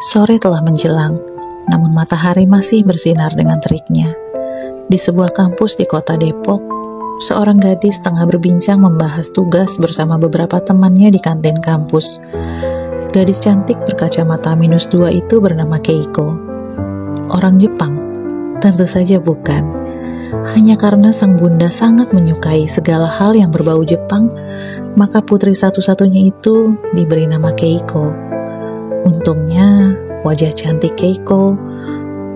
Sore telah menjelang, namun matahari masih bersinar dengan teriknya. Di sebuah kampus di kota Depok, seorang gadis tengah berbincang membahas tugas bersama beberapa temannya di kantin kampus. Gadis cantik berkacamata -2 itu bernama Keiko. Orang Jepang? Tentu saja bukan. Hanya karena sang bunda sangat menyukai segala hal yang berbau Jepang, maka putri satu-satunya itu diberi nama Keiko. Untungnya, wajah cantik Keiko,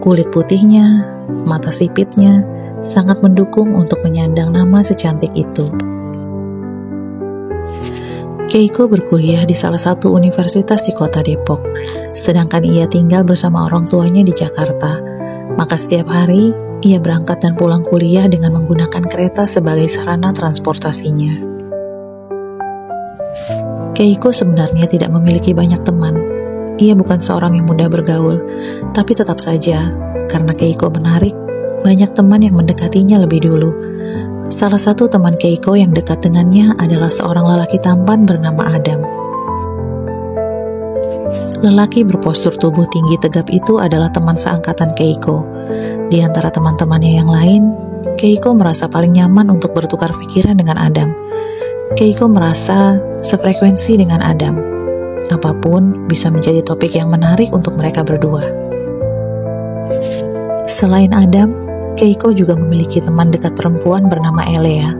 kulit putihnya, mata sipitnya, sangat mendukung untuk menyandang nama secantik itu. Keiko berkuliah di salah satu universitas di kota Depok, sedangkan ia tinggal bersama orang tuanya di Jakarta. Maka setiap hari, ia berangkat dan pulang kuliah dengan menggunakan kereta sebagai sarana transportasinya. Keiko sebenarnya tidak memiliki banyak teman. Ia bukan seorang yang mudah bergaul, tapi tetap saja, karena Keiko menarik, banyak teman yang mendekatinya lebih dulu. Salah satu teman Keiko yang dekat dengannya adalah seorang lelaki tampan bernama Adam. Lelaki berpostur tubuh tinggi tegap itu adalah teman seangkatan Keiko. Di antara teman-temannya yang lain, Keiko merasa paling nyaman untuk bertukar pikiran dengan Adam. Keiko merasa sefrekuensi dengan Adam. Apapun bisa menjadi topik yang menarik untuk mereka berdua. Selain Adam, Keiko juga memiliki teman dekat perempuan bernama Elea,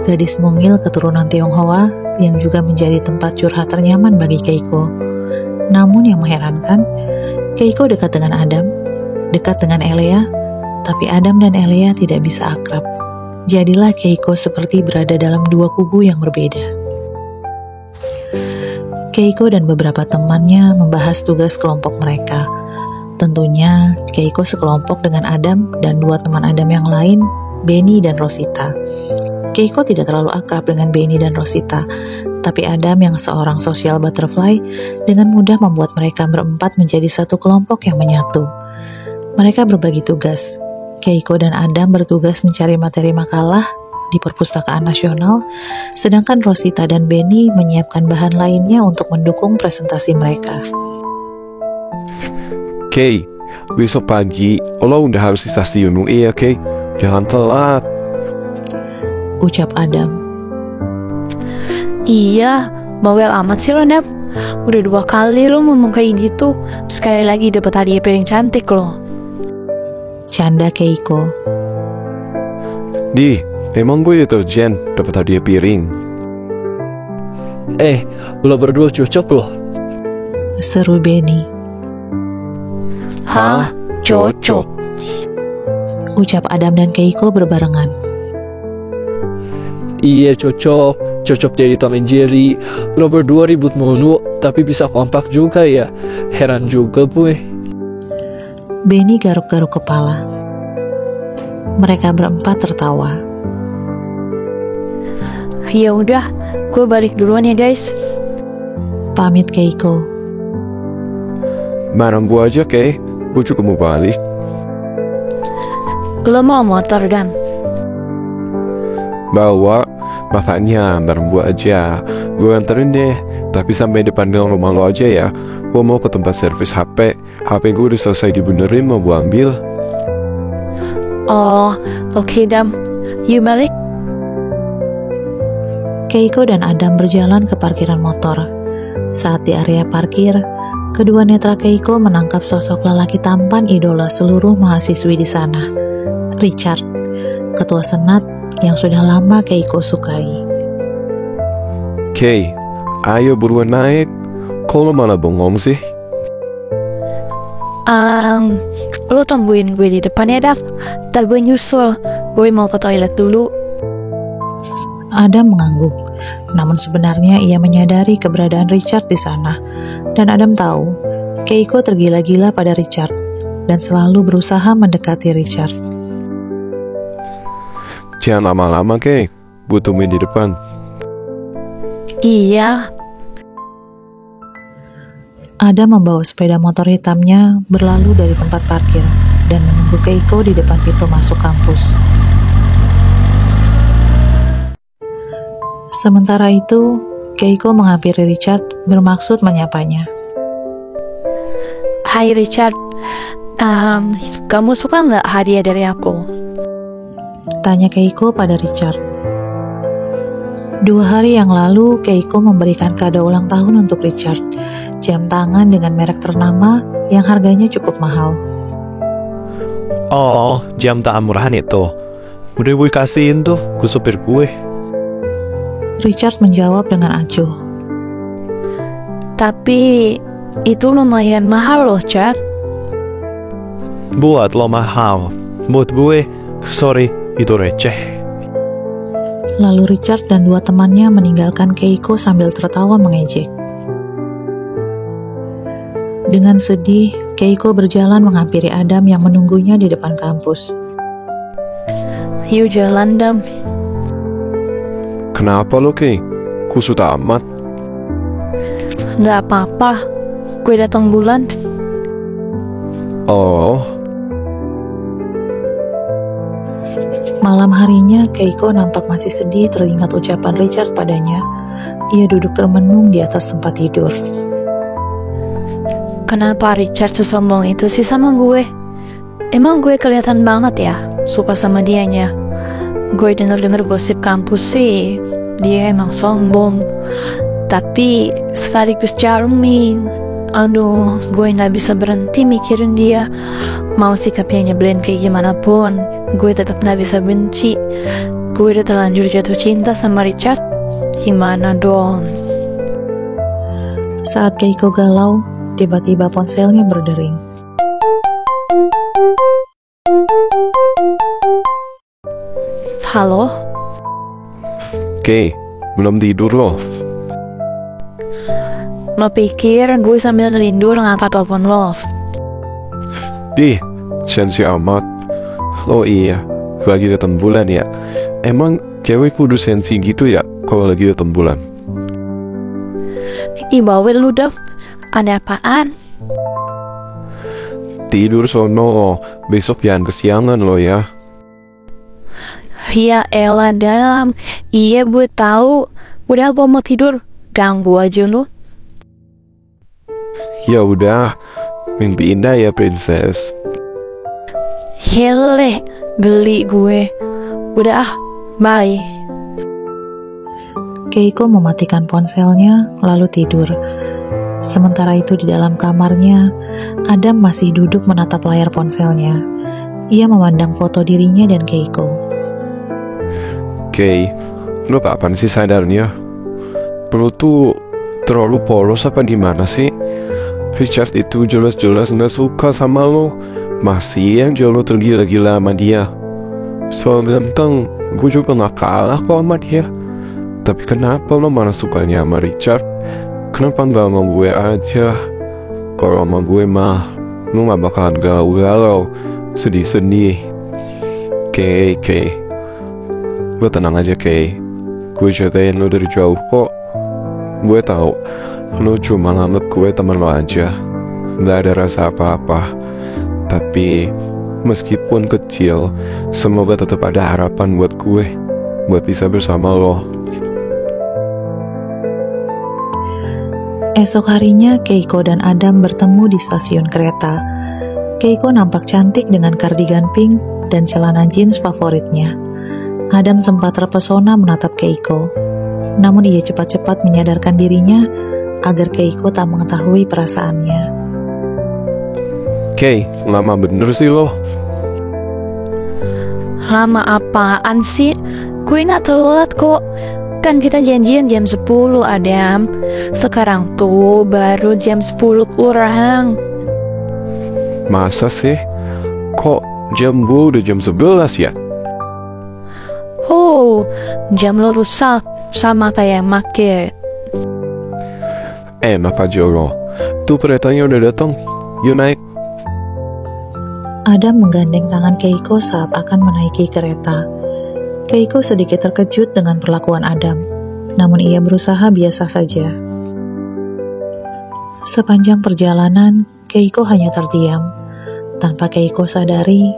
gadis mungil keturunan Tionghoa yang juga menjadi tempat curhat ternyaman bagi Keiko. Namun yang mengherankan, Keiko dekat dengan Adam, dekat dengan Elea, tapi Adam dan Elea tidak bisa akrab. Jadilah Keiko seperti berada dalam dua kubu yang berbeda. Keiko dan beberapa temannya membahas tugas kelompok mereka. Tentunya, Keiko sekelompok dengan Adam dan dua teman Adam yang lain, Benny dan Rosita. Keiko tidak terlalu akrab dengan Benny dan Rosita, tapi Adam yang seorang social butterfly dengan mudah membuat mereka berempat menjadi satu kelompok yang menyatu. Mereka berbagi tugas. Keiko dan Adam bertugas mencari materi makalah di Perpustakaan Nasional, sedangkan Rosita dan Benny menyiapkan bahan lainnya untuk mendukung presentasi mereka. Kay, besok pagi lo udah harus di stasiun UI ya Kay, jangan telat, ucap Adam. Iya, bawel amat sih lo, Nep. Udah 2 kali lo ngomong kayak gitu, sekali lagi dapat hadiah piring cantik lo, canda Keiko. Di, emang gue deterjen dapat hadiah piring. Lo berdua cocok loh, seru Benny. Hah? Cocok? Ucap Adam dan Keiko berbarengan. Iya cocok jadi Tom and Jerry. Lo berdua ribut mulu, tapi bisa kompak juga ya. Heran juga gue. Benny garuk-garuk kepala. Mereka berempat tertawa. Ya udah, gue balik duluan ya guys, pamit Keiko. Bareng gue aja Kay, gue juga mau balik. Lo mau motor, Dam? Bawa, makanya bareng gue aja. Gue anterin deh, tapi sampai depan gang rumah lo aja ya. Gue mau ke tempat servis HP. HP gue udah selesai dibenerin, mau gue ambil. Oh, oke Dam. Yuk balik. Keiko dan Adam berjalan ke parkiran motor. Saat di area parkir, kedua netra Keiko menangkap sosok lelaki tampan idola seluruh mahasiswi di sana, Richard, ketua senat yang sudah lama Keiko sukai. Kay, ayo buruan naik. Kok lo malah bengong sih? Lo tungguin gue di depan ya, Dav. Ntar gue nyusul. Gue mau ke toilet dulu. Adam mengangguk, namun sebenarnya ia menyadari keberadaan Richard di sana. Dan Adam tahu, Keiko tergila-gila pada Richard dan selalu berusaha mendekati Richard. Jangan lama-lama Kay, gue tungguin di depan. Iya. Adam membawa sepeda motor hitamnya berlalu dari tempat parkir dan menunggu Keiko di depan pintu masuk kampus. Sementara itu, Keiko menghampiri Richard bermaksud menyapanya. Hai Richard, kamu suka nggak hadiah dari aku? Tanya Keiko pada Richard. 2 hari yang lalu, Keiko memberikan kado ulang tahun untuk Richard. Jam tangan dengan merek ternama yang harganya cukup mahal. Oh, jam tangan murahan itu. Udah gue kasihin tuh ke supir gue. Richard menjawab dengan acuh. Tapi itu lumayan mahal loh, Chad. Buat lo mahal. Buat gue, sorry, itu receh. Lalu Richard dan 2 temannya meninggalkan Keiko sambil tertawa mengejek. Dengan sedih, Keiko berjalan menghampiri Adam yang menunggunya di depan kampus. Yuk jalan, Dam. Kenapa lo, Kay? Kusut amat. Nggak apa-apa, gue datang bulan. Oh, Malam harinya, Keiko nampak masih sedih teringat ucapan Richard padanya. Ia duduk termenung di atas tempat tidur. Kenapa Richard sesombong itu sih sama gue? Emang gue kelihatan banget ya suka sama dianya? Gue denger gosip kampus sih, dia emang sombong. Tapi sekaligus charming. Aduh, gue gak bisa berhenti mikirin dia. Mau sikapnya nyebelin kayak gimana pun, gue tetap gak bisa benci. Gue udah terlanjur jatuh cinta sama Richard. Gimana dong? Saat Keiko galau, tiba-tiba ponselnya berdering. Halo? Kay, belum tidur lo? Lo pikir gue sambil ngelindur ngangkat telepon lo? Ih, sensi amat. Oh iya, lagi datang bulan ya. Emang cewek kudu sensi gitu ya kalau lagi datang bulan? Ih bawel lu Dap, ada apaan? Tidur sono, besok jangan kesiangan lo ya. Ya elah Dam, iya gue tahu. Udah gue mau tidur, ganggu aja lu. Ya udah, mimpi indah ya princess. Hele, geli gue. Udah bye. Keiko mematikan ponselnya, lalu tidur. Sementara itu di dalam kamarnya, Adam masih duduk menatap layar ponselnya. Ia memandang foto dirinya dan Keiko. Kay, lo kapan sih sadarnya? Perut tuh terlalu polos apa gimana sih? Richard itu jelas-jelas gak suka sama lo. Masih yang lo tergila-gila sama dia. Soal ganteng, gue juga gak kalah kok sama dia. Tapi kenapa lo malah sukanya sama Richard? Kenapa gak sama gue aja? Kalau sama gue mah, lo gak bakalan galau-galau, sedih-sedih. Kay, lo tenang aja Kay. Gue jagain lo dari jauh kok. Gue tahu lo cuma nganggep gue teman lo aja, gak ada rasa apa-apa. Tapi meskipun kecil, semoga tetap ada harapan buat gue, buat bisa bersama lo. Esok harinya, Keiko dan Adam bertemu di stasiun kereta. Keiko nampak cantik dengan kardigan pink dan celana jeans favoritnya. Adam sempat terpesona menatap Keiko. Namun ia cepat-cepat menyadarkan dirinya agar Keiko tak mengetahui perasaannya. Kay, lama bener sih lo. Lama apaan sih? Gue gak telat kok. Kan kita janjian jam 10 Adam. Sekarang tuh baru jam 10 kurang. Masa sih? Kok jam gue udah jam 11 ya? Oh, jam lo rusak sama kayak make. Enak aja lo. Tuh keretanya udah datang. Yuk naik. Adam menggandeng tangan Keiko saat akan menaiki kereta. Keiko sedikit terkejut dengan perlakuan Adam, namun ia berusaha biasa saja. Sepanjang perjalanan, Keiko hanya terdiam. Tanpa Keiko sadari,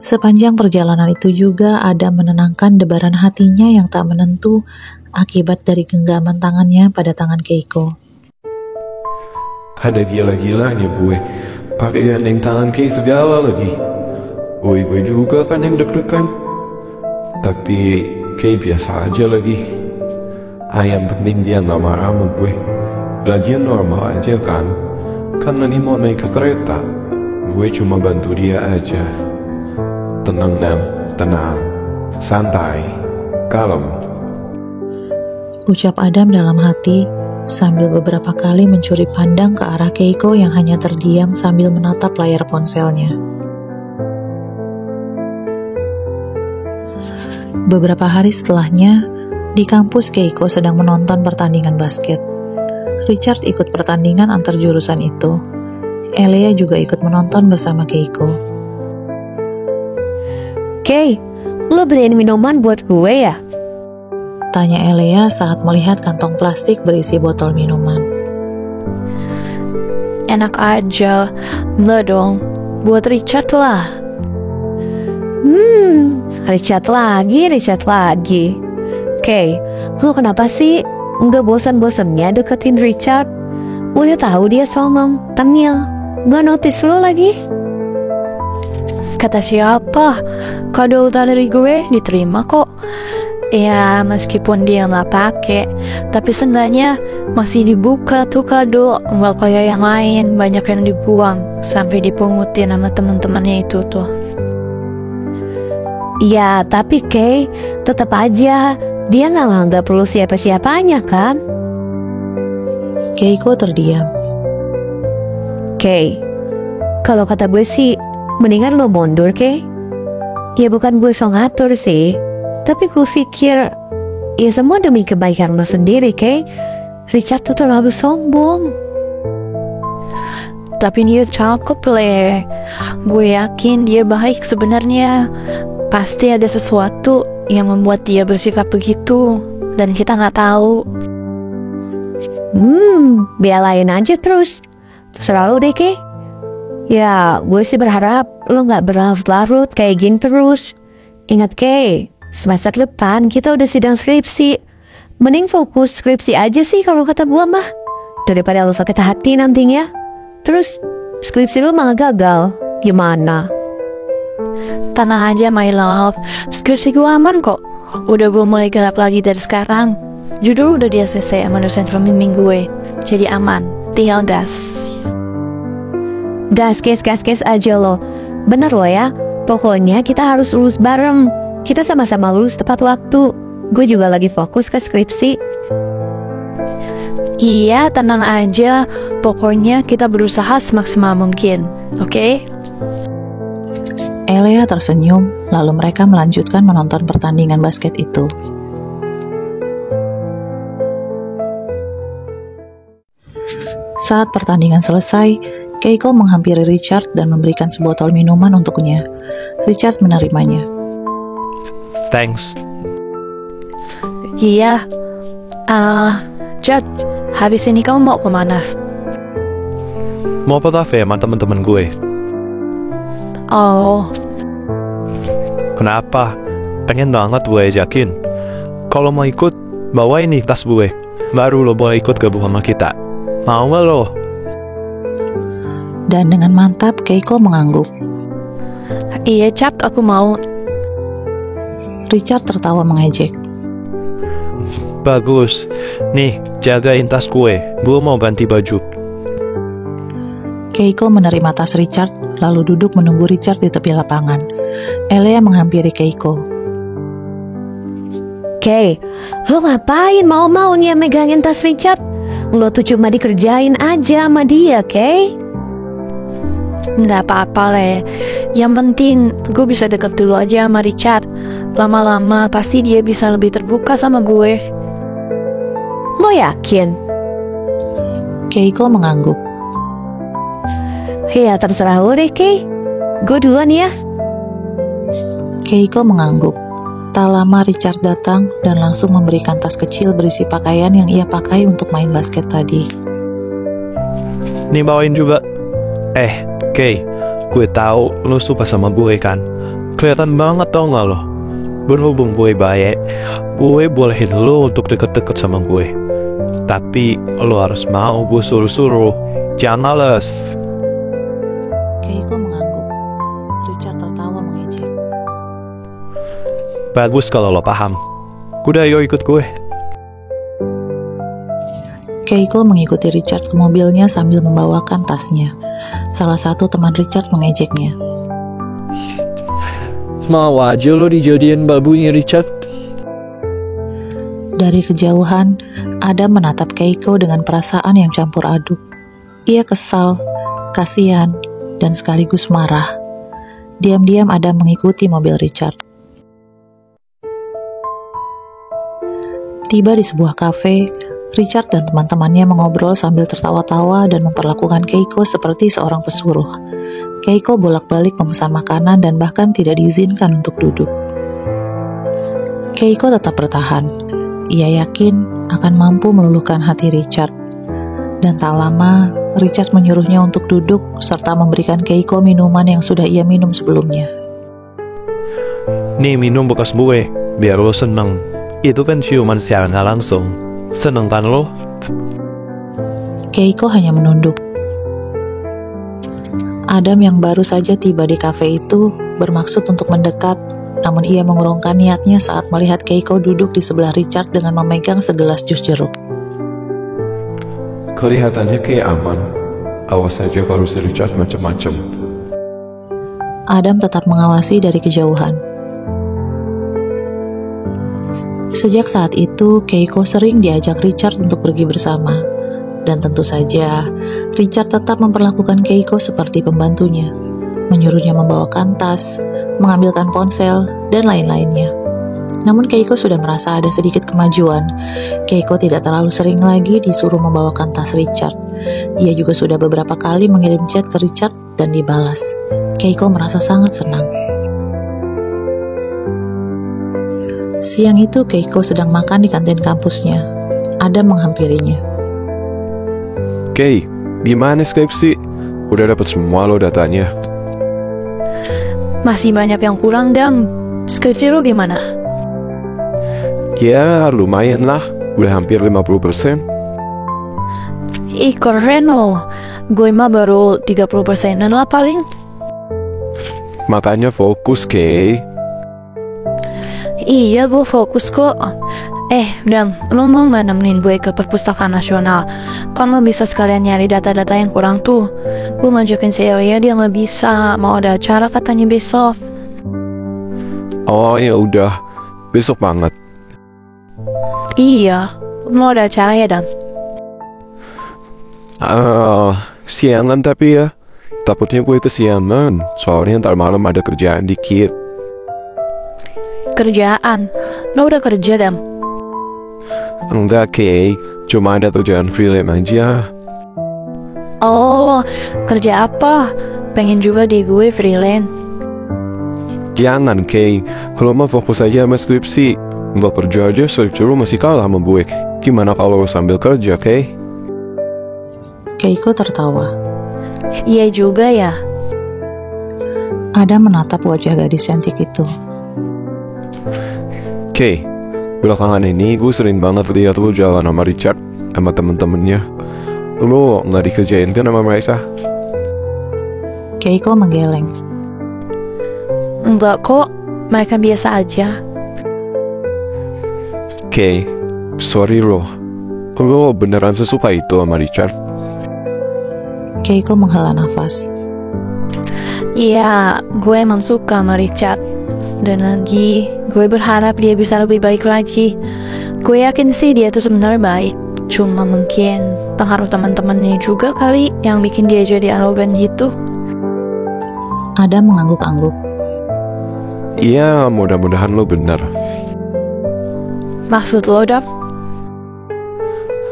sepanjang perjalanan itu juga Adam menenangkan debaran hatinya yang tak menentu akibat dari genggaman tangannya pada tangan Keiko. Ada gila-gilanya gue pakai gandeng tangan Kay segala lagi. Gue juga kan yang deg-degan. Tapi Kay biasa aja lagi. Yang penting dia gak marah sama gue. Lagian normal aja kan. Karena dia mau naik ke kereta. Gue cuma bantu dia aja. Tenang Nam, tenang. Santai, kalem. Ucap Adam dalam hati sambil beberapa kali mencuri pandang ke arah Keiko yang hanya terdiam sambil menatap layar ponselnya. Beberapa hari setelahnya, di kampus Keiko sedang menonton pertandingan basket. Richard ikut pertandingan antar jurusan itu. Elea juga ikut menonton bersama Keiko. Kay, lo beliin minuman buat gue ya? Tanya Elea saat melihat kantong plastik berisi botol minuman. Enak aja, beli dong. Buat Richard lah. Richard lagi. Kay, lo kenapa sih nggak bosan-bosannya deketin Richard? Udah tahu dia songong, tengil, nggak notice lo lagi? Kata siapa? Kado dari gue diterima kok. Ya meskipun dia nggak pakai, tapi seenggaknya masih dibuka tuh kado. Nggak kayak yang lain, banyak yang dibuang sampai dipungutin sama teman-temannya itu tuh. Ya tapi Kay, tetap aja dia nggak perlu siapa-siapanya kan? Keiko terdiam. Kay, kalau kata gue sih mendingan lo mundur Kay. Ya bukan gue so ngatur sih, tapi gue pikir ya semua demi kebaikan lo sendiri Kay. Richard tuh terlalu sombong. Tapi dia cakep Le. Gue yakin dia baik sebenarnya. Pasti ada sesuatu yang membuat dia bersikap begitu dan kita nggak tahu. Belain aja terus. Terserah lo deh Kay. Ya gue sih berharap lo gak berlarut-larut kayak gini terus. Ingat Kay, semester depan kita udah sidang skripsi. Mending fokus skripsi aja sih kalau kata gue mah, daripada lo sakit hati nantinya. Terus skripsi lo malah gagal, gimana? Tenang aja my love, skripsi gue aman kok. Udah gue mulai garap lagi dari sekarang. Judul udah dia selesai sama dosen pembimbing gue. Jadi aman, tinggal gas. Gas aja lo. Bener lo ya, pokoknya kita harus lulus bareng. Kita sama-sama lulus tepat waktu. Gue juga lagi fokus ke skripsi. Iya, tenang aja. Pokoknya kita berusaha semaksimal mungkin. Oke? Elea tersenyum, lalu mereka melanjutkan menonton pertandingan basket itu. Saat pertandingan selesai, Keiko menghampiri Richard dan memberikan sebotol minuman untuknya. Richard menerimanya. Thanks. Iya. Jad, habis ini kamu mau kemana? Mau fotografi sama teman-teman gue. Oh, Kenapa? Pengen banget gue ajakin. Kalau mau ikut, bawa ini tas gue. Baru lo boleh ikut gabung sama kita. Mau gak lo? Dan dengan mantap Keiko mengangguk. iya Cap, aku mau. Richard tertawa mengejek. Bagus. Nih, jagain tas gue. Gue mau ganti baju. Keiko menerima tas Richard, lalu duduk menunggu Richard di tepi lapangan. Elea menghampiri Keiko. Kay, lo ngapain mau-maunya megangin tas Richard? Lo tuh cuma dikerjain aja sama dia, Kay. Nggak apa-apa Le. Yang penting gue bisa deket dulu aja sama Richard. Lama-lama pasti dia bisa lebih terbuka sama gue. Lo yakin? Keiko mengangguk. Ya terserah lo deh Kay. Gue duluan ya. Keiko mengangguk. Tak lama Richard datang dan langsung memberikan tas kecil berisi pakaian yang ia pakai untuk main basket tadi. Nih bawain juga. Kay, gue tahu lo suka sama gue kan. Kelihatan banget tau gak lo. Berhubung gue baik, gue bolehin lo untuk deket-deket sama gue. Tapi lo harus mau gue suruh-suruh. Jangan males. Keiko mengangguk. Richard tertawa mengejek. Bagus kalau lo paham. Udah, ayo ikut gue. Keiko mengikuti Richard ke mobilnya sambil membawakan tasnya. Salah satu teman Richard mengejeknya. Mau aja lo dijadiin babunya Richard. Dari kejauhan, Adam menatap Keiko dengan perasaan yang campur aduk. Ia kesal, kasihan, dan sekaligus marah. Diam-diam Adam mengikuti mobil Richard. Tiba di sebuah kafe, Richard dan teman-temannya mengobrol sambil tertawa-tawa dan memperlakukan Keiko seperti seorang pesuruh. Keiko bolak-balik memesan makanan dan bahkan tidak diizinkan untuk duduk. Keiko tetap bertahan. Ia yakin akan mampu meluluhkan hati Richard. Dan tak lama, Richard menyuruhnya untuk duduk serta memberikan Keiko minuman yang sudah ia minum sebelumnya. Nih minum bekas gue, biar lo seneng. Itu kan ciuman secara nggak langsung. Seneng kan lo? Keiko hanya menunduk. Adam yang baru saja tiba di kafe itu bermaksud untuk mendekat, namun ia mengurungkan niatnya saat melihat Keiko duduk di sebelah Richard dengan memegang segelas jus jeruk. Kelihatannya kayak aman. Awas saja kalau si Richard macam-macam. Adam tetap mengawasi dari kejauhan. Sejak saat itu, Keiko sering diajak Richard untuk pergi bersama. Dan tentu saja, Richard tetap memperlakukan Keiko seperti pembantunya, menyuruhnya membawakan tas, mengambilkan ponsel, dan lain-lainnya. Namun Keiko sudah merasa ada sedikit kemajuan. Keiko tidak terlalu sering lagi disuruh membawakan tas Richard. Ia juga sudah beberapa kali mengirim chat ke Richard dan dibalas. Keiko merasa sangat senang. Siang itu Keiko sedang makan di kantin kampusnya. Adam menghampirinya. Kay, gimana skripsi? Udah dapat semua lo datanya? Masih banyak yang kurang, Dam. Skripsi lo gimana? Ya, lumayan lah. Udah hampir 50%. Ih, keren lo. Gue mah baru 30%-an lah paling. Makanya fokus, Kay. Iya, gue fokus kok. Dam, lo mau gak nemenin gue ke perpustakaan nasional? Kan lo bisa sekalian nyari data-data yang kurang tuh. Gue ngajakin si Elia, dia gak bisa. Mau ada acara katanya besok. Oh, ya udah. Besok banget. Iya, mau ada acara ya, Dam? Siangan tapi ya. Takutnya gue kesiangan. Soalnya ntar malam ada kerjaan dikit. Kerjaan? Lo udah kerja, Dam? Enggak, Kay. Cuma ada kerjaan freelance aja. Oh, kerja apa? Pengen juga deh gue freelance. Jangan, Kay. Kalau mau fokus aja sama skripsi. Mbak kerja aja skripsi lu masih kalah sama gue. Gimana kalau lu sambil kerja, Kay? Keiko tertawa. Iya juga ya. Adam menatap wajah gadis cantik itu. Kay, belakangan ini gue sering banget lihat lu jalan sama Richard sama temen-temennya. Lu nggak dikerjain kan sama mereka? Keiko menggeleng. Enggak kok, mereka biasa aja. Kay, sorry lo. Lu beneran sesuka itu sama Richard? Keiko menghela nafas. Iya, gue emang suka sama Richard. Dan lagi, gue berharap dia bisa lebih baik lagi. Gue yakin sih dia tuh sebenarnya baik. Cuma mungkin pengaruh teman-temannya juga kali yang bikin dia jadi arogan gitu. Adam mengangguk-angguk. Iya, mudah-mudahan lo bener. Maksud lo, Dam?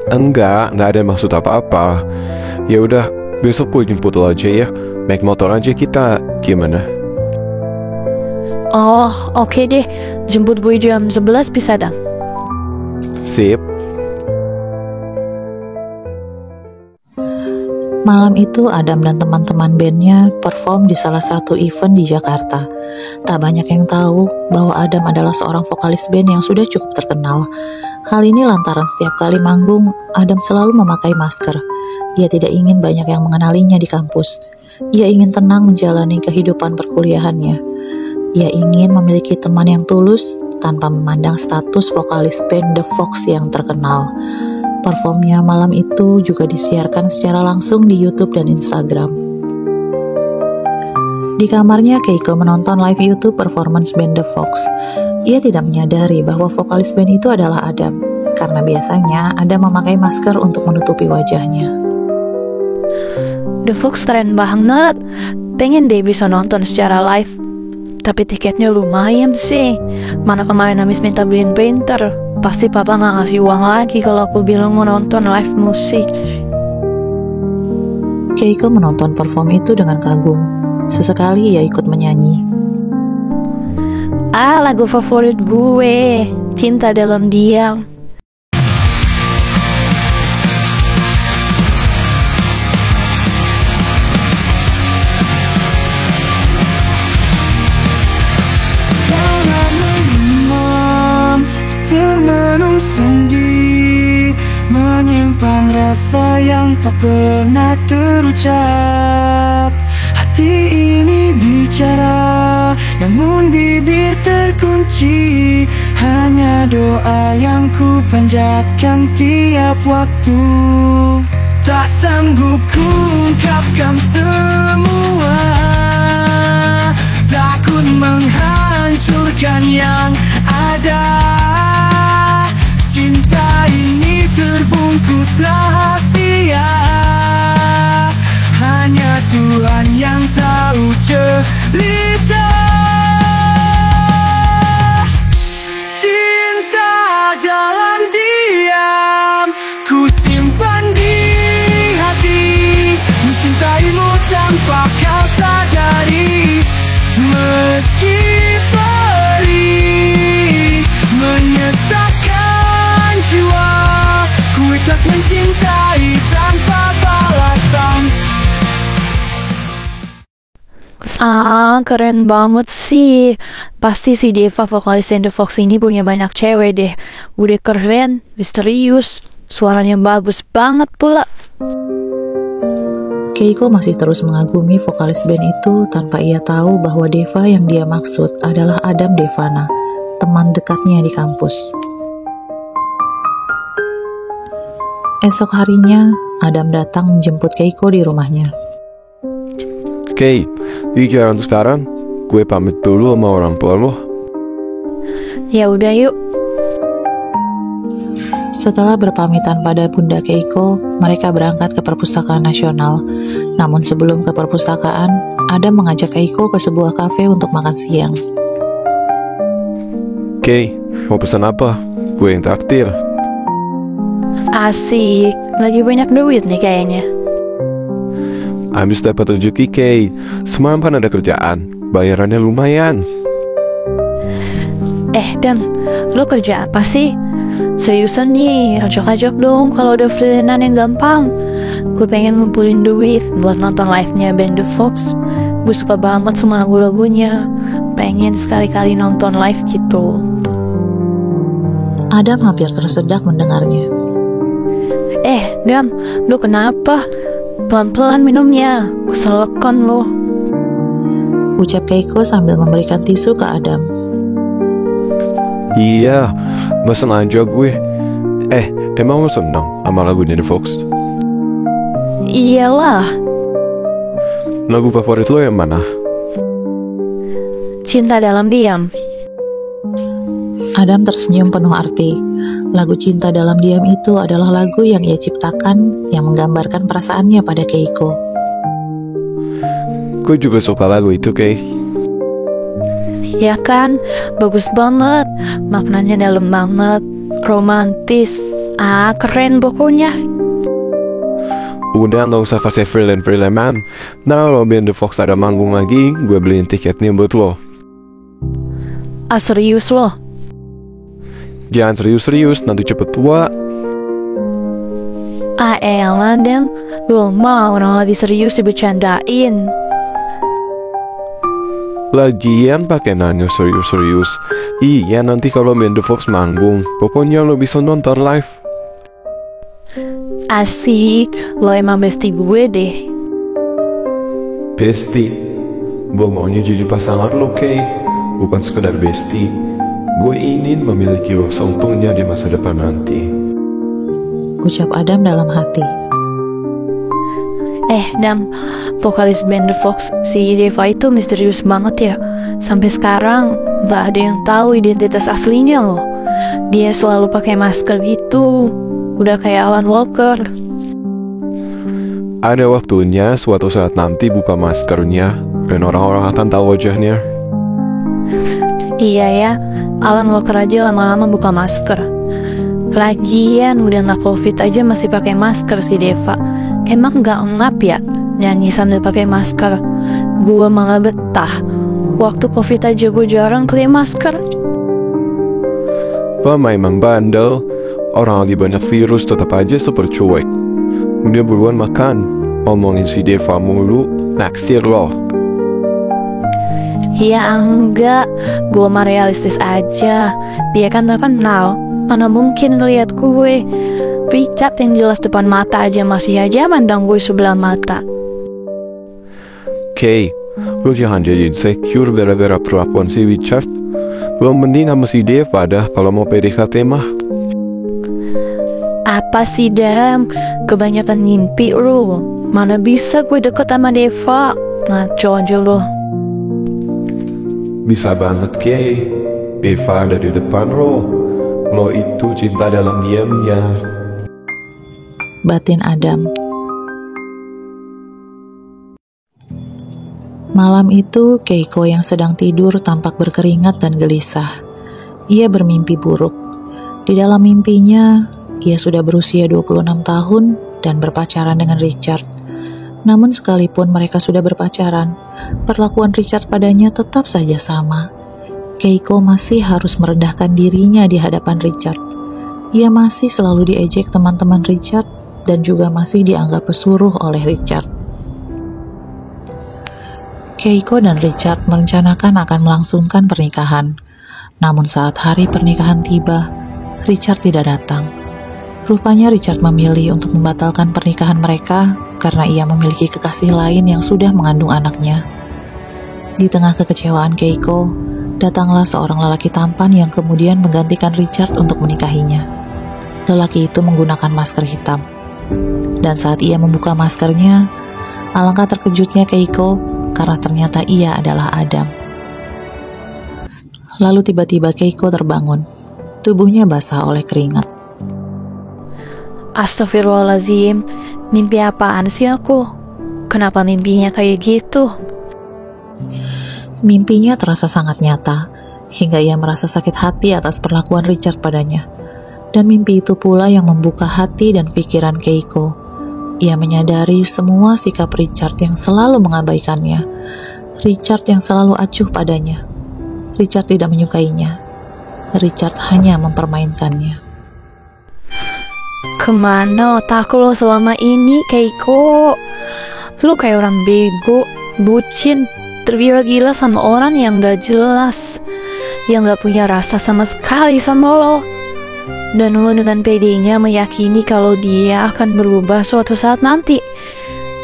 Enggak ada maksud apa-apa. Ya udah, besok gue jemput lo aja ya. Naik motor aja kita, gimana? Oh, oke deh. Jemput gue jam 11 bisa, Dam? Sip. Malam itu Adam dan teman-teman bandnya perform di salah satu event di Jakarta. Tak banyak yang tahu bahwa Adam adalah seorang vokalis band yang sudah cukup terkenal. Hal ini lantaran setiap kali manggung, Adam selalu memakai masker. Ia tidak ingin banyak yang mengenalinya di kampus. Ia ingin tenang menjalani kehidupan perkuliahannya. Ia ingin memiliki teman yang tulus tanpa memandang status vokalis band The Fox yang terkenal. Performnya malam itu juga disiarkan secara langsung di YouTube dan Instagram. Di kamarnya, Keiko menonton live YouTube performance band The Fox. Ia tidak menyadari bahwa vokalis band itu adalah Adam, karena biasanya Adam memakai masker untuk menutupi wajahnya. The Fox keren banget. Pengen deh bisa nonton secara live. Tapi tiketnya lumayan sih. Mana kemarin Amis minta beliin printer. Pasti papa gak ngasih uang lagi kalau aku bilang mau nonton live musik. Keiko menonton perform itu dengan kagum. Sesekali ia ikut menyanyi. Lagu favorit gue, Cinta Dalam Diam. Termenung sendi, menyimpan rasa yang tak pernah terucap. Hati ini bicara, namun bibir terkunci. Hanya doa yang ku panjatkan tiap waktu. Tak sanggup ku ungkapkan semua, takut menghancurkan yang ada. Cinta ini terbungkus rahasia, hanya Tuhan yang tahu cerita. Cinta dalam diam, ku simpan di hati. Mencintaimu tanpa kau sadari, meski perih menyesakkan jiwa. Ku ikhlas mencintai tanpa balasan. Keren banget sih. Pasti si Deva vokalis The Fox ini punya banyak cewek deh. Udah keren, misterius, suaranya bagus banget pula. Keiko masih terus mengagumi vokalis band itu tanpa ia tahu bahwa Deva yang dia maksud adalah Adam Devana, teman dekatnya di kampus. Esok harinya, Adam datang menjemput Keiko di rumahnya. Kay, di jalan sekarang, gue pamit dulu sama orang tua lo. Ya udah yuk. Setelah berpamitan pada Bunda Keiko, mereka berangkat ke Perpustakaan Nasional. Namun sebelum ke perpustakaan, Adam mengajak Keiko ke sebuah kafe untuk makan siang. Kay, mau pesan apa? Gue yang traktir. Asik, lagi banyak duit nih kayaknya. Habis dapat rezeki, Kay. Semalam kan ada kerjaan, bayarannya lumayan. Dan lo kerja apa sih? Seriusan nih, ajak-ajak dong kalau udah freelance yang gampang. Gue pengen ngumpulin duit buat nonton live-nya band The Fox. Gue suka banget sama lagu-lagunya. Pengen sekali-kali nonton live gitu. Adam hampir tersedak mendengarnya. Dam, lo kenapa? Pelan-pelan minumnya, keselekon lo. Ucap Keiko sambil memberikan tisu ke Adam. Iya, mesen aja gue. Emang lo seneng sama lagunya The Fox? Iyalah. Lagu favorit lo yang mana? Cinta Dalam Diam. Adam tersenyum penuh arti. Lagu Cinta Dalam Diam itu adalah lagu yang ia ciptakan yang menggambarkan perasaannya pada Keiko. Gue juga suka lagu itu, Kay. Ya kan, bagus banget. Maknanya dalam banget, romantis. Keren pokoknya. Udah gak usah fase freelance man. Nah, kalau band The Fox ada manggung lagi, gue beliin tiketnya buat lo. Serius lo? Jangan serius-serius, nanti cepet tua. Elah Dem, gue mau orang lagi serius dibercandain. Lagian pakai nanya serius-serius. Iya, nanti kalau band The Fox manggung, pokoknya lo bisa nonton live. Asik, lo emang bestie gue deh. Besti, gue maunya jadi pasangan lo, Kay. Bukan sekedar besti. Gue ingin memiliki lo seutuhnya di masa depan nanti. Ucap Adam dalam hati. Dam, vokalis band The Fox, si Deva itu misterius banget ya. Sampai sekarang gak ada yang tahu identitas aslinya loh. Dia selalu pakai masker gitu, udah kayak Alan Walker. Ada waktunya suatu saat nanti buka maskernya dan orang-orang akan tahu wajahnya. Iya ya, Alan Walker aja lama-lama buka masker. Lagian udah gak COVID aja masih pakai masker si Deva. Emang gak ngap ya nyanyi sambil pakai masker? Gue malah betah. Waktu COVID aja gue jarang pakai masker. Memang bandel. Orang lagi banyak virus tetap aja super cuek. Dia buruan makan. Omongin si Deva mulu, naksir loh. Ya enggak, gue mah realistis aja. Dia kan terkenal, mana mungkin ngeliat gue. Richard yang jelas depan mata aja masih aja mandang gue sebelah mata. Kay, lu jangan jadi insecure gara-gara perlakuan si Richard. Lu mending sama si Deva dah kalau mau PDKT mah. Apa sih Dam? Kebanyakan mimpi lu. Mana bisa gue deket sama Deva? Ngaco aja lo. Bisa banget, Kay. Deva ada di depan lo. Lo itu cinta dalam diamnya. Batin Adam. Malam itu, Keiko yang sedang tidur tampak berkeringat dan gelisah. Ia bermimpi buruk. Di dalam mimpinya, ia sudah berusia 26 tahun dan berpacaran dengan Richard. Namun sekalipun mereka sudah berpacaran, perlakuan Richard padanya tetap saja sama. Keiko masih harus merendahkan dirinya di hadapan Richard. Ia masih selalu diejek teman-teman Richard dan juga masih dianggap pesuruh oleh Richard. Keiko dan Richard merencanakan akan melangsungkan pernikahan. Namun saat hari pernikahan tiba, Richard tidak datang. Rupanya Richard memilih untuk membatalkan pernikahan mereka karena ia memiliki kekasih lain yang sudah mengandung anaknya. Di tengah kekecewaan Keiko, datanglah seorang lelaki tampan yang kemudian menggantikan Richard untuk menikahinya. Lelaki itu menggunakan masker hitam. Dan saat ia membuka maskernya, alangkah terkejutnya Keiko karena ternyata ia adalah Adam. Lalu tiba-tiba Keiko terbangun. Tubuhnya basah oleh keringat. Astagfirullahaladzim, mimpi apaan sih aku? Kenapa mimpinya kayak gitu? Mimpinya terasa sangat nyata, hingga ia merasa sakit hati atas perlakuan Richard padanya. Dan mimpi itu pula yang membuka hati dan pikiran Keiko. Ia menyadari semua sikap Richard yang selalu mengabaikannya. Richard yang selalu acuh padanya. Richard tidak menyukainya. Richard hanya mempermainkannya. Kemana otak lo selama ini, Keiko? Lu kayak orang bego, bucin, tergila-gila sama orang yang gak jelas, yang gak punya rasa sama sekali sama lo. Dan lo dengan pedenya meyakini kalau dia akan berubah suatu saat nanti.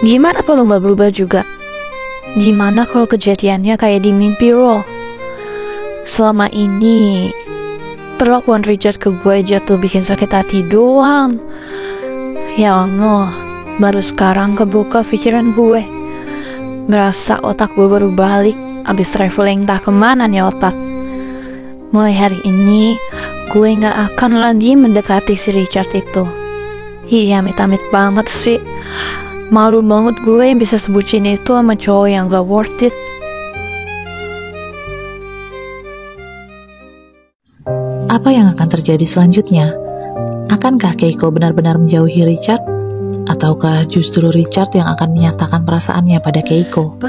Gimana kalau gak berubah juga? Gimana kalau kejadiannya kayak di mimpi lo? Selama ini perlakuan Richard ke gue aja tuh bikin sakit hati doang. Ya Allah, baru sekarang kebuka pikiran gue. Berasa otak gue baru balik abis traveling tak kemana nih otak. Mulai hari ini gue gak akan lagi mendekati si Richard itu. Iya, amit-amit banget sih. Malu banget gue yang bisa sebutin itu sama cowok yang gak worth it. Apa yang akan terjadi selanjutnya? Akankah Keiko benar-benar menjauhi Richard? Ataukah justru Richard yang akan menyatakan perasaannya pada Keiko?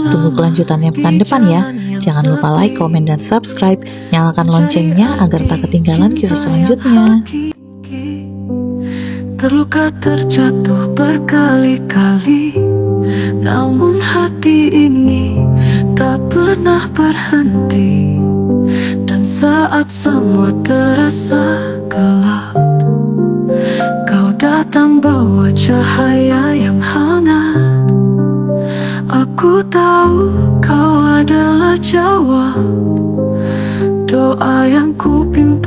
Tunggu kelanjutannya pekan depan ya. Jangan lupa like, komen, dan subscribe. Nyalakan loncengnya agar tak ketinggalan kisah selanjutnya. Terluka terjatuh berkali-kali, namun hati ini tak pernah berhenti. Dan saat semua terasa gelap, kau datang datang bawa cahaya yang hangat. Aku tahu kau adalah jawab doa yang ku pinta.